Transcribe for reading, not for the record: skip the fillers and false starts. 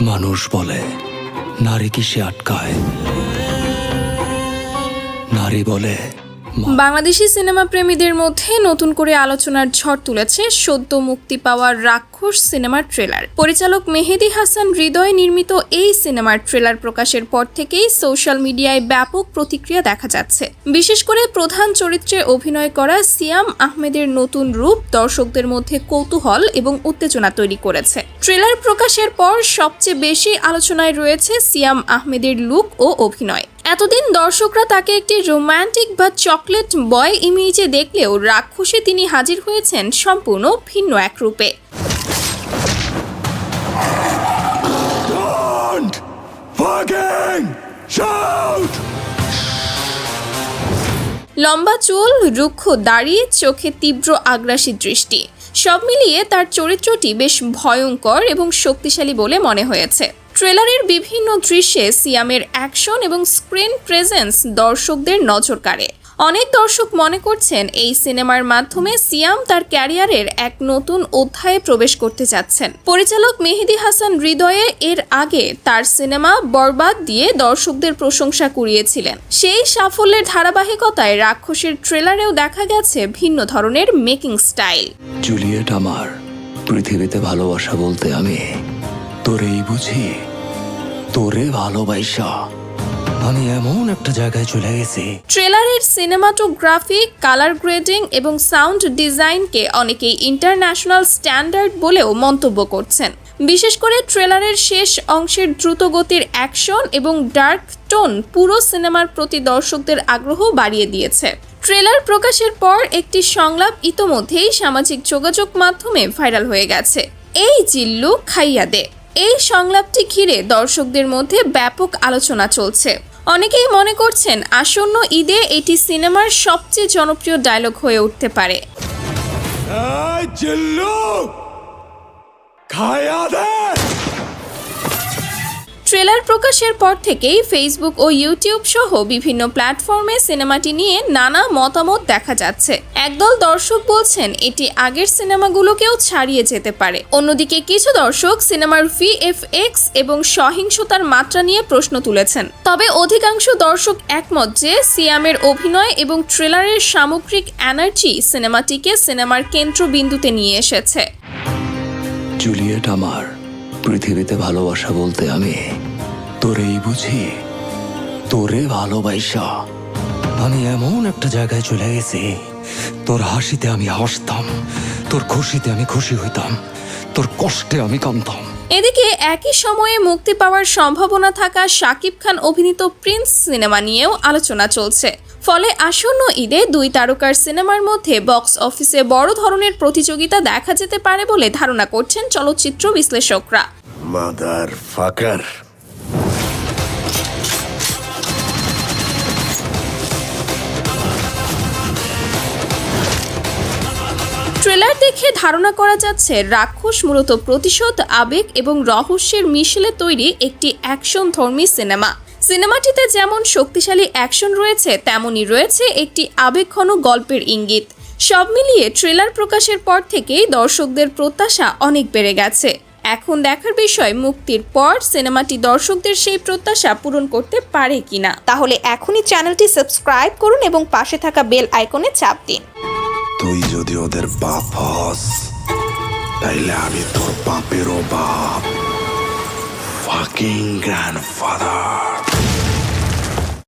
মানুষ বলে নারী কিসে আটকায়, নারী বলে বাংলাদেশি সিনেমা প্রেমীদের মধ্যে নতুন করে আলোচনার ঝড় তুলেছে সদ্য মুক্তি পাওয়া রাক্ষস সিনেমার ট্রেলার। পরিচালক মেহেদী হাসান হৃদয় নির্মিত এই সিনেমার ট্রেলার প্রকাশের পর থেকেই সোশ্যাল মিডিয়ায় ব্যাপক প্রতিক্রিয়া দেখা যাচ্ছে। বিশেষ করে প্রধান চরিত্রে অভিনয় করা সিয়াম আহমেদের নতুন রূপ দর্শকদের মধ্যে কৌতূহল এবং উত্তেজনা তৈরি করেছে। ট্রেলার প্রকাশের পর সবচেয়ে বেশি আলোচনায় রয়েছে সিয়াম আহমেদের লুক ও অভিনয়। এতদিন দর্শকরা তাকে একটি রোমান্টিক বা চকলেট বয় ইমেজে দেখলেও রাক্ষসে তিনি হাজির হয়েছেন সম্পূর্ণ ভিন্ন এক রূপে। লম্বা চুল, রুক্ষ দাড়ি, চোখে তীব্র আগ্রাসী দৃষ্টি, সব মিলিয়ে তার চরিত্রটি বেশ ভয়ঙ্কর এবং শক্তিশালী বলে মনে হয়েছে। ট্রেলারের বিভিন্ন দৃশ্যে সিয়ামের অ্যাকশন এবং স্ক্রিন প্রেজেন্স দর্শকদের নজর কাড়ে। অনেক দর্শক মনে করছেন এই সিনেমার মাধ্যমে সিয়াম তার ক্যারিয়ারের এক নতুন অধ্যায়ে প্রবেশ করতে যাচ্ছেন। পরিচালক মেহেদী হাসান হৃদয়ে এর আগে তার সিনেমা বরবাদ দিয়ে দর্শকদের প্রশংসা কুড়িয়েছিলেন। সেই সাফল্যের ধারাবাহিকতায় রাক্ষসের ট্রেলারেও দেখা গেছে ভিন্ন ধরনের মেকিং স্টাইল। জুলিয়েট আমার, পৃথিবীতে ভালোবাসা বলতে আমি তোরেই বুঝি। তোরে ভালোবাসা আমি এমন একটা জায়গায় চলে গেছি। ট্রেলারের সিনেমাটোগ্রাফি, কালার গ্রেডিং এবং সাউন্ড ডিজাইনকে অনেকেই ইন্টারন্যাশনাল স্ট্যান্ডার্ড বলেও মন্তব্য করছেন। বিশেষ করে ট্রেলারের শেষ অংশের দ্রুতগতির অ্যাকশন এবং ডার্ক টোন পুরো সিনেমার প্রতি দর্শকদের আগ্রহ বাড়িয়ে দিয়েছে। ট্রেলার প্রকাশের পর একটি সংলাপ ইতোমধ্যেই সামাজিক যোগাযোগ মাধ্যমে ভাইরাল হয়ে গেছে। এই জিল্লু খাইয়া দে। এই সংলাপটি ঘিরে দর্শকদের মধ্যে ব্যাপক আলোচনা চলছে। অনেকেই মনে করছেন আসন্ন ঈদে এটি সিনেমার সবচেয়ে জনপ্রিয় ডায়লগ হয়ে উঠতে পারে। ট্রেলার প্রকাশের পর থেকেই ফেসবুক ও ইউটিউব সহ বিভিন্ন প্ল্যাটফর্মে সিনেমাটি নিয়ে নানা মতামত দেখা যাচ্ছে। একদল দর্শক বলছেন এটি আগের সিনেমাগুলোকেও ছাড়িয়ে যেতে পারে। অন্যদিকে কিছু দর্শক সিনেমার VFX এবং সহিংসতার মাত্রা নিয়ে প্রশ্ন তুলেছেন। তবে অধিকাংশ দর্শক একমত যে সিয়ামের অভিনয় এবং ট্রেলারের সামগ্রিক এনার্জি সিনেমাটিকে সিনেমার কেন্দ্রবিন্দুতে নিয়ে এসেছে। জুলিয়েট আমার, পৃথিবীতে ভালোবাসা বলতে আমি তোরেই বুঝি। তোরে ভালোবাসা আমি এমন একটা জায়গায় চলে গেছি। তোর হাসিতে আমি হাসতাম, তোর খুশিতে আমি খুশি হইতাম, তোর কষ্টে আমি কাঁদতাম। এদিকে একই সময়ে মুক্তি পাওয়ার সম্ভাবনা থাকা শাকিব খান অভিনীত প্রিন্স সিনেমা নিয়েও আলোচনা চলছে। ফলে আসন্ন ঈদে দুই তারকার সিনেমার মধ্যে বক্স অফিসে বড় ধরনের প্রতিযোগিতা দেখা যেতে পারে বলে ধারণা করছেন চলচ্চিত্র বিশ্লেষকরা। মাদারফাকার। ট্রেলার দেখে ধারণা করা যাচ্ছে রাক্ষস মূলত প্রতিশোধ, আবেগ এবং রহস্যের মিশেলে তৈরি একটি অ্যাকশনধর্মী সিনেমা। সিনেমাটিতে যেমন শক্তিশালী অ্যাকশন রয়েছে, তেমনই রয়েছে একটি আবেগঘন গল্পের ইঙ্গিত। সব মিলিয়ে ট্রেলার প্রকাশের পর থেকেই দর্শকদের প্রত্যাশা অনেক বেড়ে গেছে। এখন দেখার বিষয় মুক্তির পর সিনেমাটি দর্শকদের সেই প্রত্যাশা পূরণ করতে পারে কিনা। তাহলে এখনই চ্যানেলটি সাবস্ক্রাইব করুন এবং পাশে থাকা বেল আইকনে চাপ দিন। তুই যদি ওদের বাপ হস, তাইলে আমি তোর বাপেরও বাপ। Fucking grandfather.